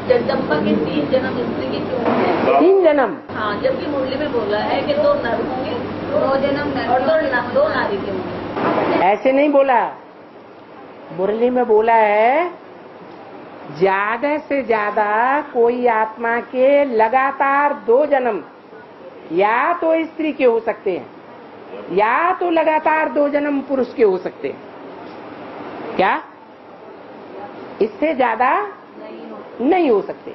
जगदम्बा के 3 जन्म स्त्री के क्यों है? 3 जन्म? हाँ, जबकि मुरली में बोला है कि 2 नर होंगे, 2 जन्म और 2 नारी के होंगे। ऐसे नहीं बोला, मुरली में बोला है ज्यादा से ज्यादा कोई आत्मा के लगातार 2 जन्म या तो स्त्री के हो सकते हैं या तो लगातार 2 जन्म पुरुष के हो सकते हैं। क्या इससे ज्यादा नहीं हो सकते?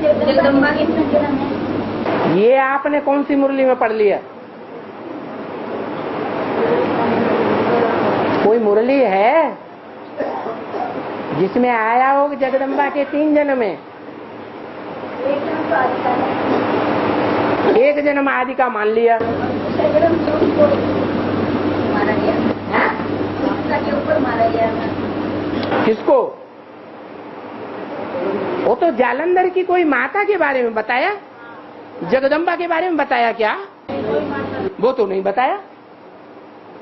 जगदम्बा के 3 जन्म है। ये आपने कौन सी मुरली में पढ़ लिया? कोई मुरली है जिसमें आया हो जगदम्बा के 3 जन्म में? एक जन्म आदि का मान लिया। मारा गया के ऊपर मारा गया। किसको? वो तो जालंधर की कोई माता के बारे में बताया, जगदम्बा के बारे में बताया क्या? वो तो नहीं बताया।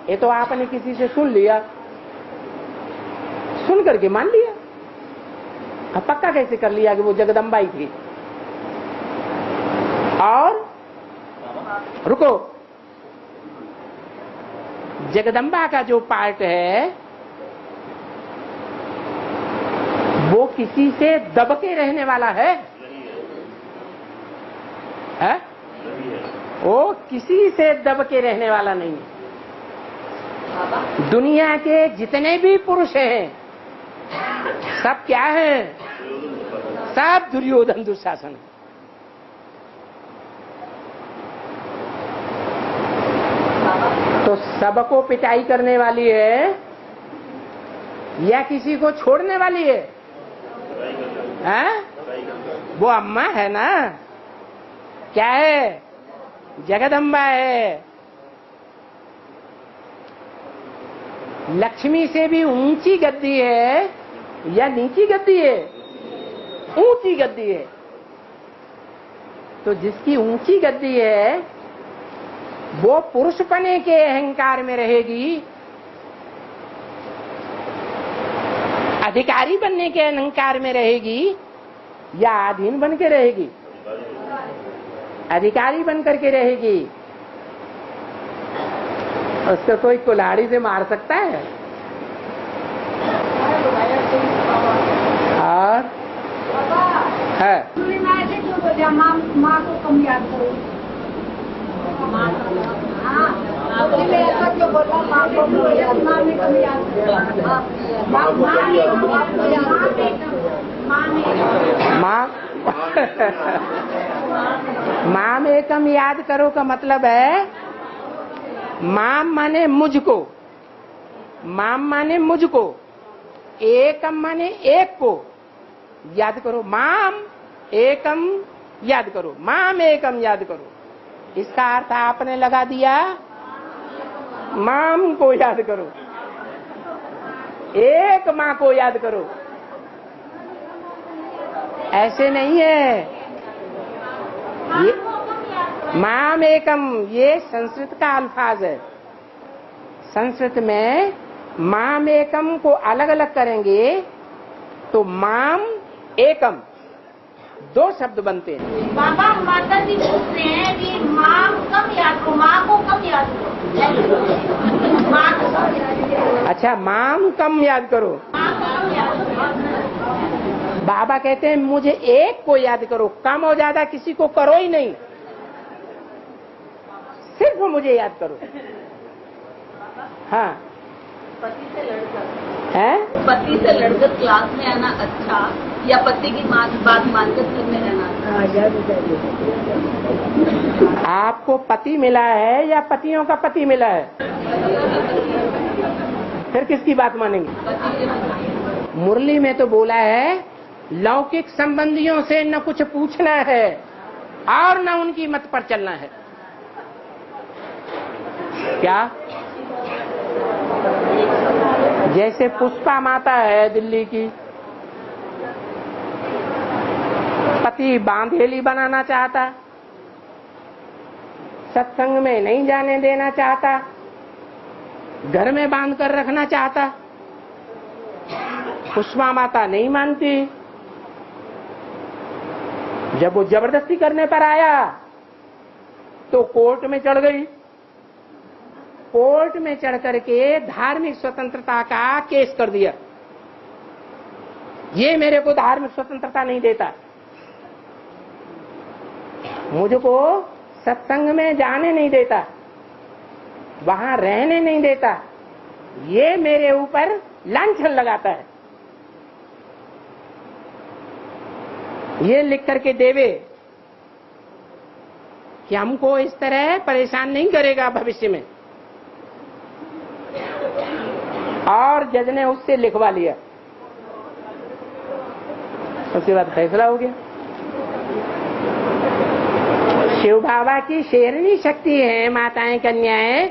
ये तो आपने किसी से सुन लिया, सुन करके मान लिया। अब पक्का कैसे कर लिया कि वो जगदम्बा ही थी? और रुको, जगदम्बा का जो पार्ट है वो किसी से दबके रहने वाला है? वो किसी से दबके रहने वाला नहीं है। दुनिया के जितने भी पुरुष हैं सब क्या है? सब दुर्योधन दुशासन। तो सबको पिटाई करने वाली है या किसी को छोड़ने वाली है? वो अम्मा है ना, क्या है? जगदम्बा है। लक्ष्मी से भी ऊंची गद्दी है या नीची गद्दी है? ऊंची गद्दी है। तो जिसकी ऊंची गद्दी है वो पुरुषपने के अहंकार में रहेगी, अधिकारी बनने के अहंकार में रहेगी या अधीन बन के रहेगी? अधिकारी बन करके रहेगी। उसको कोई कुल्हाड़ी से मार सकता है? और है माँ को कम याद करो। माँ में कम याद करो का मतलब है माँ माने मुझको, माँ माने मुझको, एकम माने एक को याद करो। माम एकम याद करो, माम एकम याद करो। इसका अर्थ आपने लगा दिया माम को याद करो, एक माँ को याद करो। ऐसे नहीं है। ये माम एकम ये संस्कृत का अल्फाज है। संस्कृत में माम एकम को अलग अलग करेंगे तो माम एकम 2 शब्द बनते हैं। बाबा माता जी पूछते हैं कि माँ कब याद करो, माँ को कब याद करो? अच्छा, माम कम याद करो। बाबा कहते हैं मुझे एक को याद करो, कम और ज्यादा किसी को करो ही नहीं, सिर्फ मुझे याद करो। हाँ, पति से लड़कर है? पति से लड़कर क्लास में आना अच्छा या पति की बात मानकर घर में रहना? आपको पति मिला है या पतियों का पति मिला है? फिर किसकी बात मानेंगे? मुरली में तो बोला है लौकिक संबंधियों से न कुछ पूछना है और न उनकी मत पर चलना है। क्या? जैसे पुष्पा माता है दिल्ली की, पति बांधेली बनाना चाहता, सत्संग में नहीं जाने देना चाहता, घर में बांध कर रखना चाहता। पुष्पा माता नहीं मानती। जब वो जबरदस्ती करने पर आया तो कोर्ट में चढ़ गई। कोर्ट में चढ़ करके धार्मिक स्वतंत्रता का केस कर दिया। ये मेरे को धार्मिक स्वतंत्रता नहीं देता, मुझको सत्संग में जाने नहीं देता, वहां रहने नहीं देता, ये मेरे ऊपर लांछन लगाता है। ये लिख करके देवे कि हमको इस तरह परेशान नहीं करेगा भविष्य में। और जज ने उससे लिखवा लिया। उसके बाद फैसला हो गया। शिव बाबा की शेरनी शक्ति है माताएं कन्याएं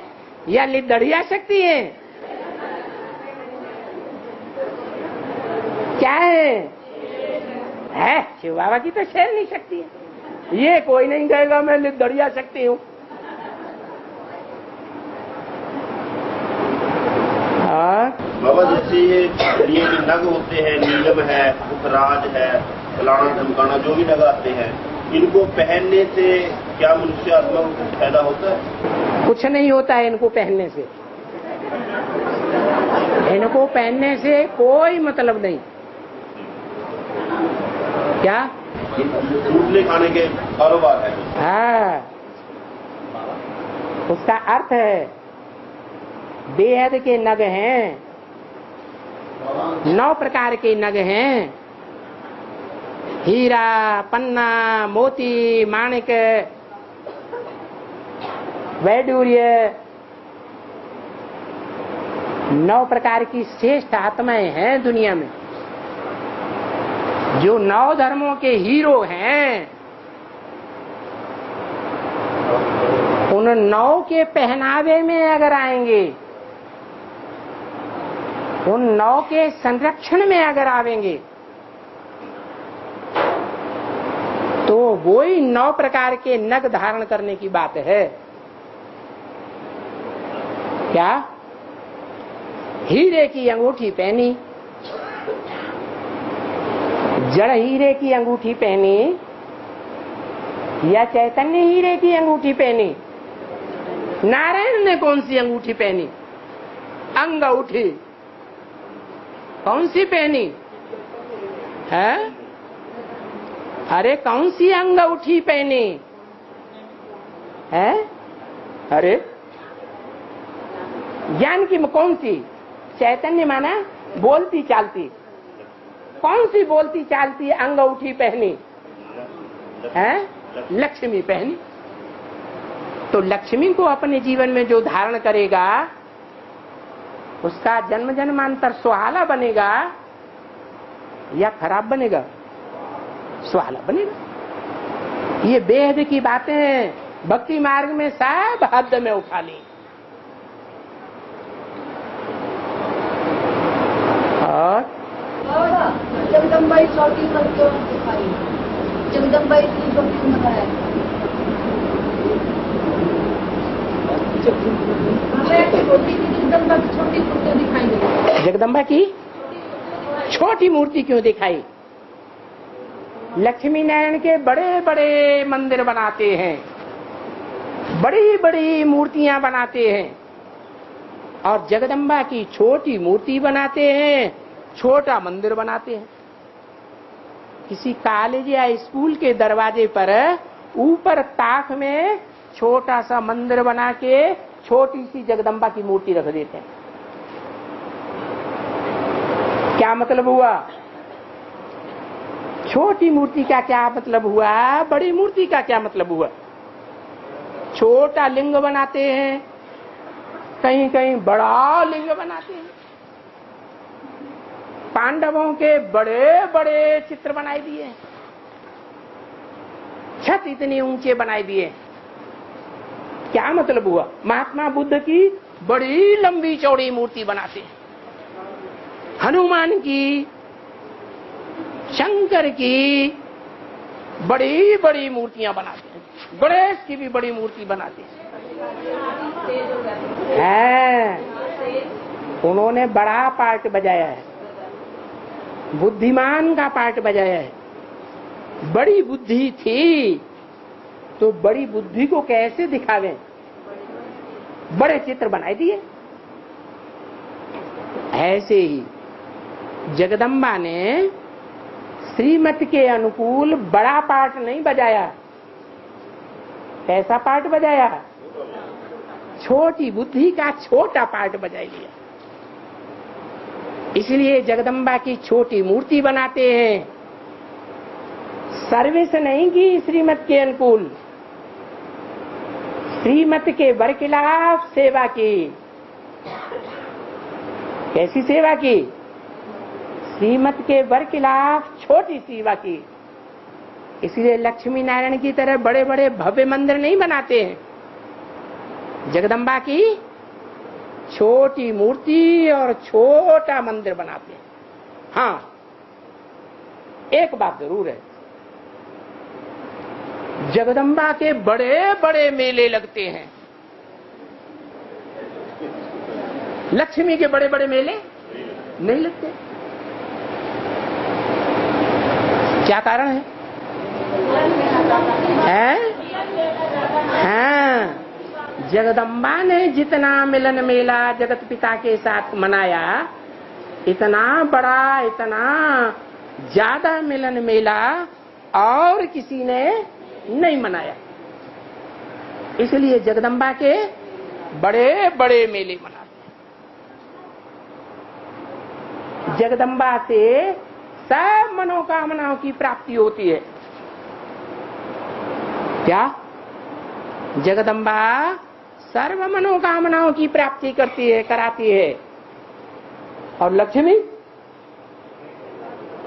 या लिद्दड़िया शक्ति है? क्या है शिव बाबा की तो शेरनी शक्ति है। ये कोई नहीं कहेगा मैं लिद्दड़िया शक्ति हूं। बाबा जैसे ये के नग होते हैं, नीलम है, उपराज है, फलाना धमकाना, जो भी नग आते हैं, इनको पहनने से क्या मनुष्य आत्मा को कुछ फायदा होता है? कुछ नहीं होता है इनको पहनने से। इनको पहनने से कोई मतलब नहीं। क्या दूसरे खाने के कारोबार है? हाँ, उसका अर्थ है बेहद के नग हैं, 9 प्रकार के नग हैं। हीरा, पन्ना, मोती, माणिक, वैडूर्य, 9 प्रकार की श्रेष्ठ आत्माएं हैं दुनिया में। जो 9 धर्मों के हीरो हैं, उन 9 के पहनावे में अगर आएंगे, उन 9 के संरक्षण में अगर आवेंगे, तो वो ही 9 प्रकार के नग धारण करने की बात है। क्या हीरे की अंगूठी पहनी, जड़ हीरे की अंगूठी पहनी या चैतन्य हीरे की अंगूठी पहनी? नारायण ने कौन सी अंगूठी पहनी? अंगूठी कौन सी पहनी है? अरे कौन सी अंगूठी पहनी है? अरे ज्ञान की कौन सी? चैतन्य माना बोलती चालती। कौन सी बोलती चालती अंगूठी पहनी है? लक्ष्मी पहनी। तो लक्ष्मी को अपने जीवन में जो धारण करेगा, उसका जन्म जन्मांतर सुहाना बनेगा या खराब बनेगा? सुहाना बनेगा। ये बेहद की बातें भक्ति मार्ग में सब हद में उठा ली। और जगदम्बा छोटी पर क्यों दिखाई? जगदम्बा इतनी छोटी क्यों है? जगदम्बा की छोटी क्यों दिखाई गई? जगदम्बा की छोटी मूर्ति क्यों दिखाई? लक्ष्मी नारायण के बड़े बड़े मंदिर बनाते हैं, बड़ी बड़ी मूर्तियां बनाते हैं, और जगदम्बा की छोटी मूर्ति बनाते हैं, छोटा मंदिर बनाते हैं। किसी कॉलेज या स्कूल के दरवाजे पर ऊपर ताक में छोटा सा मंदिर बना के छोटी सी जगदम्बा की मूर्ति रख देते हैं। क्या मतलब हुआ? छोटी मूर्ति का क्या मतलब हुआ? बड़ी मूर्ति का क्या मतलब हुआ? छोटा लिंग बनाते हैं, कहीं कहीं बड़ा लिंग बनाते हैं। पांडवों के बड़े बड़े चित्र बनाए दिए, छत इतने ऊंचे बनाए दिए। क्या मतलब हुआ? महात्मा बुद्ध की बड़ी लंबी चौड़ी मूर्ति बनाते हैं, हनुमान की, शंकर की बड़ी बड़ी मूर्तियां बनाते हैं, गणेश की भी बड़ी मूर्ति बनाते हैं। तेज हो गया है, तेज उन्होंने बड़ा पार्ट बजाया है, बुद्धिमान का पार्ट बजाया है। बड़ी बुद्धि थी तो बड़ी बुद्धि को कैसे दिखावे, बड़े चित्र बनाए दिए। ऐसे ही जगदम्बा ने श्रीमत के अनुकूल बड़ा पार्ट नहीं बजाया। कैसा पार्ट बजाया? छोटी बुद्धि का छोटा पार्ट बजाई लिया। इसलिए जगदम्बा की छोटी मूर्ति बनाते हैं। सर्विस नहीं की श्रीमत के अनुकूल, श्रीमत के बरखिलाफ सेवा की। कैसी सेवा की? श्रीमत के बरखिलाफ छोटी सेवा की। इसलिए लक्ष्मी नारायण की तरह बड़े बड़े भव्य मंदिर नहीं बनाते हैं। जगदम्बा की छोटी मूर्ति और छोटा मंदिर बनाते हैं। हाँ, एक बात जरूर है, जगदम्बा के बड़े बड़े मेले लगते हैं। लक्ष्मी के बड़े बड़े मेले नहीं लगते। क्या कारण है? हाँ, जगदम्बा ने जितना मिलन मेला जगत पिता के साथ मनाया, इतना बड़ा, इतना ज्यादा मिलन मेला और किसी ने नहीं मनाया। इसलिए जगदम्बा के बड़े बड़े मेले मनाते हैं। जगदम्बा से सब मनोकामनाओं की प्राप्ति होती है। क्या? जगदम्बा सर्व मनोकामनाओं की प्राप्ति करती है, कराती है। और लक्ष्मी,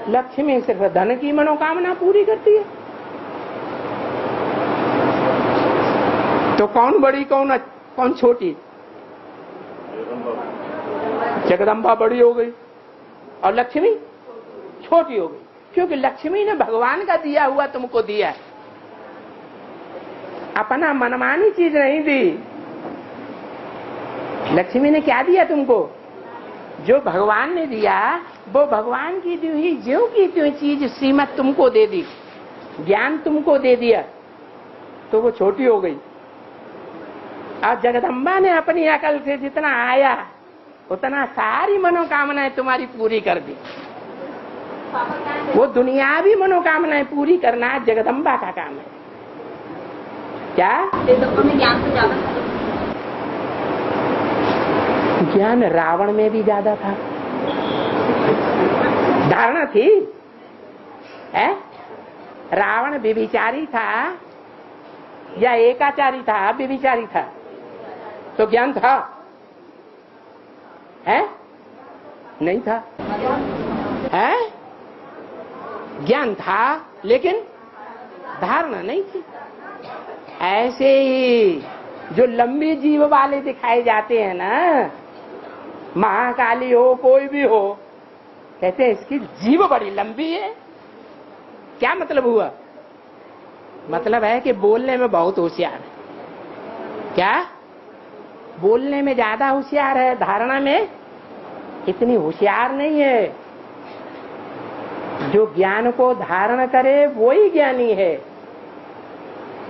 लक्ष्मी सिर्फ धन की मनोकामना पूरी करती है। तो कौन बड़ी, कौन छोटी? जगदम्बा बड़ी हो गई और लक्ष्मी छोटी हो गई, क्योंकि लक्ष्मी ने भगवान का दिया हुआ तुमको दिया है, अपना मनमानी चीज नहीं दी। लक्ष्मी ने क्या दिया तुमको? जो भगवान ने दिया, वो भगवान की दी हुई ज्यों की त्यों चीज श्रीमत तुमको दे दी, ज्ञान तुमको दे दिया, तो वो छोटी हो गई। और जगदम्बा ने अपनी अकल से जितना आया उतना सारी मनोकामनाएं तुम्हारी पूरी कर दी। वो दुनियावी मनोकामनाएं पूरी करना जगदम्बा का काम है। क्या? ज्ञान से ज्यादा ज्ञान रावण में भी ज्यादा था। धारणा थी, है? रावण व्यभिचारी था या एकाचारी था? व्यभिचारी था, तो ज्ञान था? है? नहीं था। है? ज्ञान था लेकिन धारणा नहीं थी। ऐसे ही जो लंबी जीव वाले दिखाए जाते हैं ना, महाकाली हो कोई भी हो, कहते हैं इसकी जीव बड़ी लंबी है। क्या मतलब हुआ? मतलब है कि बोलने में बहुत होशियार है। क्या? बोलने में ज्यादा होशियार है, धारणा में इतनी होशियार नहीं है। जो ज्ञान को धारण करे वही ज्ञानी है।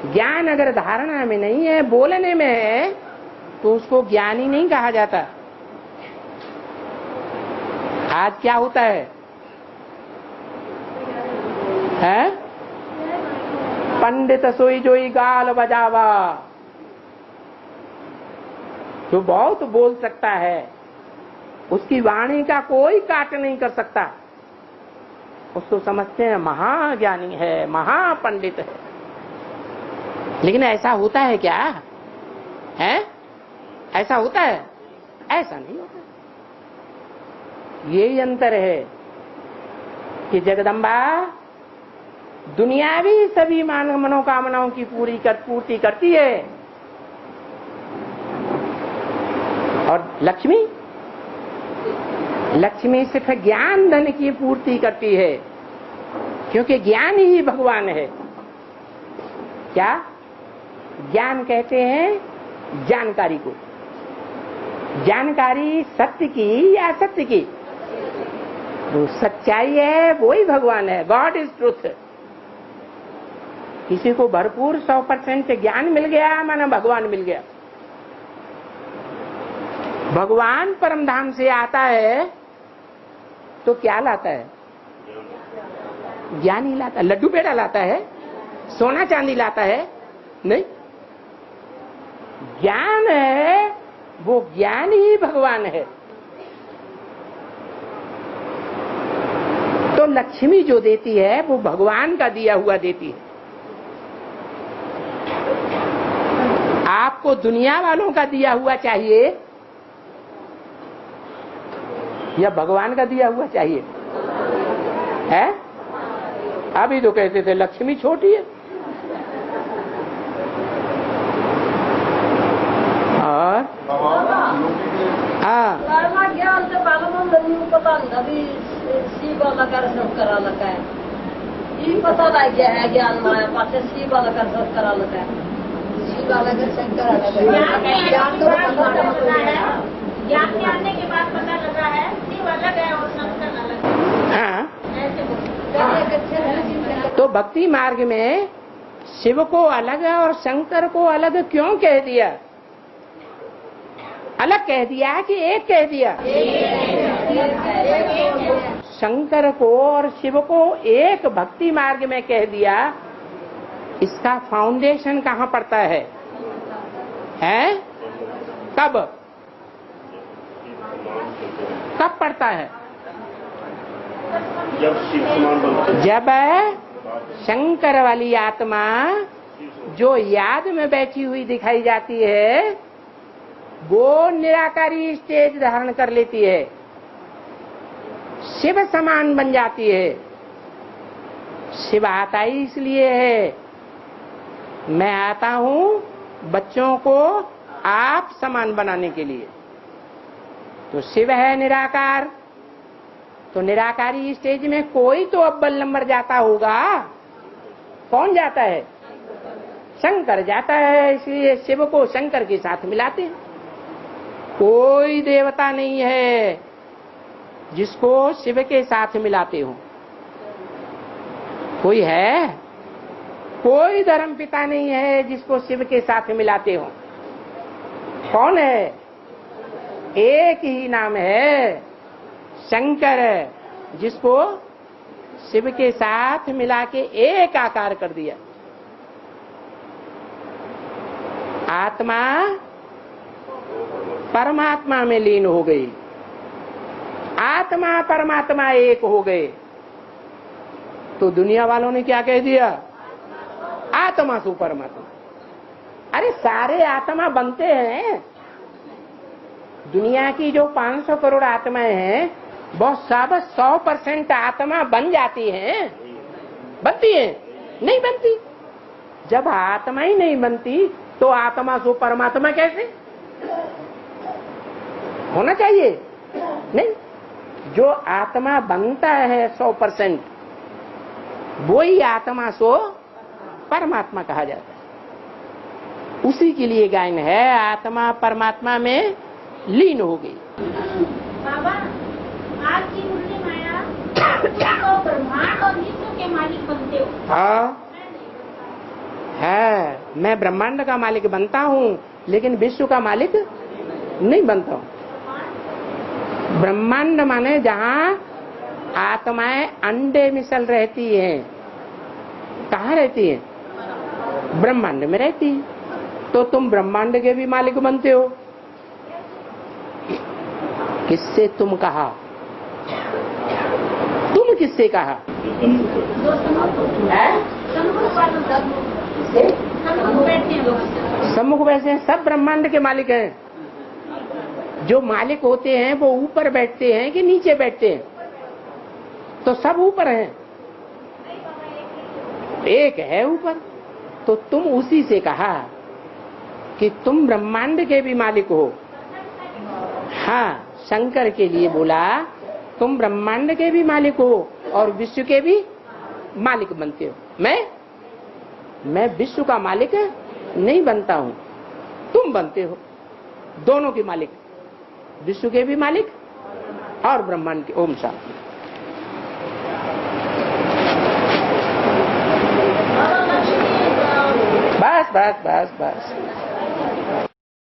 ज्ञान अगर धारणा में नहीं है, बोलने में है, तो उसको ज्ञानी नहीं कहा जाता। आज क्या होता है? पंडित सोई जोई गाल बजावा। जो बहुत बोल सकता है, उसकी वाणी का कोई काट नहीं कर सकता, उसको समझते हैं महाज्ञानी है, महापंडित है। लेकिन ऐसा होता है क्या? है? ऐसा होता है? ऐसा नहीं होता। यही अंतर है कि जगदम्बा दुनियावी सभी मनोकामनाओं की पूर्ति करती है, और लक्ष्मी सिर्फ ज्ञान धन की पूर्ति करती है, क्योंकि ज्ञान ही भगवान है। क्या? ज्ञान कहते हैं जानकारी को। जानकारी सत्य की या असत्य की? जो सच्चाई है वो ही भगवान है। God is truth. किसी को भरपूर 100% ज्ञान मिल गया माना भगवान मिल गया। भगवान परमधाम से आता है तो क्या लाता है? ज्ञान ही लाता है। लड्डू पेड़ा लाता है? सोना चांदी लाता है? नहीं। ज्ञान है, वो ज्ञान ही भगवान है। तो लक्ष्मी जो देती है वो भगवान का दिया हुआ देती है। आपको दुनिया वालों का दिया हुआ चाहिए या भगवान का दिया हुआ चाहिए? है? अभी तो कहते थे लक्ष्मी छोटी है। और हाँ, ज्ञान से पता नहीं शिव वाला कर सब करा लगा है। ये पता लग गया है ज्ञान माया पास शिव वाला कर सब करा लगा है। शिव वाला कर शंकर ज्ञान तो ज्ञान के आने के बाद पता लगा है शिव अलग है और शंकर अलग है। हाँ। तो भक्ति मार्ग में शिव को अलग और शंकर को अलग क्यों कह दिया? अलग कह दिया कि एक कह दिया? शंकर को और शिव को एक भक्ति मार्ग में कह दिया। इसका फाउंडेशन कहाँ पड़ता है? कब पड़ता है? जब शंकर वाली आत्मा जो याद में बैठी हुई दिखाई जाती है वो निराकारी स्टेज धारण कर लेती है, शिव समान बन जाती है। शिव आता ही इसलिए है, मैं आता हूं बच्चों को आप समान बनाने के लिए। तो शिव है निराकार। तो निराकारी स्टेज में कोई तो अव्वल नंबर जाता होगा। कौन जाता है? शंकर जाता है। इसलिए शिव को शंकर के साथ मिलाते हैं। कोई देवता नहीं है जिसको शिव के साथ मिलाते हो। कोई है? कोई धर्म पिता नहीं है जिसको शिव के साथ मिलाते हो। कौन है? एक ही नाम है, शंकर, जिसको शिव के साथ मिला के एक आकार कर दिया। आत्मा परमात्मा में लीन हो गई। आत्मा परमात्मा एक हो गए। तो दुनिया वालों ने क्या कह दिया? आत्मा सु परमात्मा। अरे सारे आत्मा बनते हैं। दुनिया की जो 500 करोड़ आत्माएं हैं वो सब 100% आत्मा बन जाती हैं? बनती हैं? नहीं बनती। जब आत्मा ही नहीं बनती तो आत्मा सु परमात्मा कैसे होना चाहिए? नहीं। जो आत्मा बनता है 100% वो ही आत्मा सो परमात्मा कहा जाता है। उसी के लिए गायन है, आत्मा परमात्मा में लीन हो गई। बाबा, आज की मुरली माया तो ब्रह्मांड और विश्व के मालिक बनते हो। हाँ है, मैं ब्रह्मांड का मालिक बनता हूँ लेकिन विश्व का मालिक नहीं बनता हूँ। ब्रह्मांड माने जहाँ आत्माएं अंडे मिसल रहती हैं। कहाँ रहती हैं? ब्रह्मांड में रहती है। तो तुम ब्रह्मांड के भी मालिक बनते हो। किससे तुम कहा? तुम किससे कहा? सम्मुख बैठे हैं, सब ब्रह्मांड के मालिक हैं। जो मालिक होते हैं वो ऊपर बैठते हैं कि नीचे बैठते हैं? तो सब ऊपर हैं। एक है ऊपर। तो तुम उसी से कहा कि तुम ब्रह्मांड के भी मालिक हो। हाँ, शंकर के लिए बोला तुम ब्रह्मांड के भी मालिक हो और विश्व के भी मालिक बनते हो। मैं विश्व का मालिक नहीं बनता हूँ। तुम बनते हो, दोनों के मालिक, विश्व के भी मालिक और ब्रह्मांड के। ओम शांति। बस बस बस बस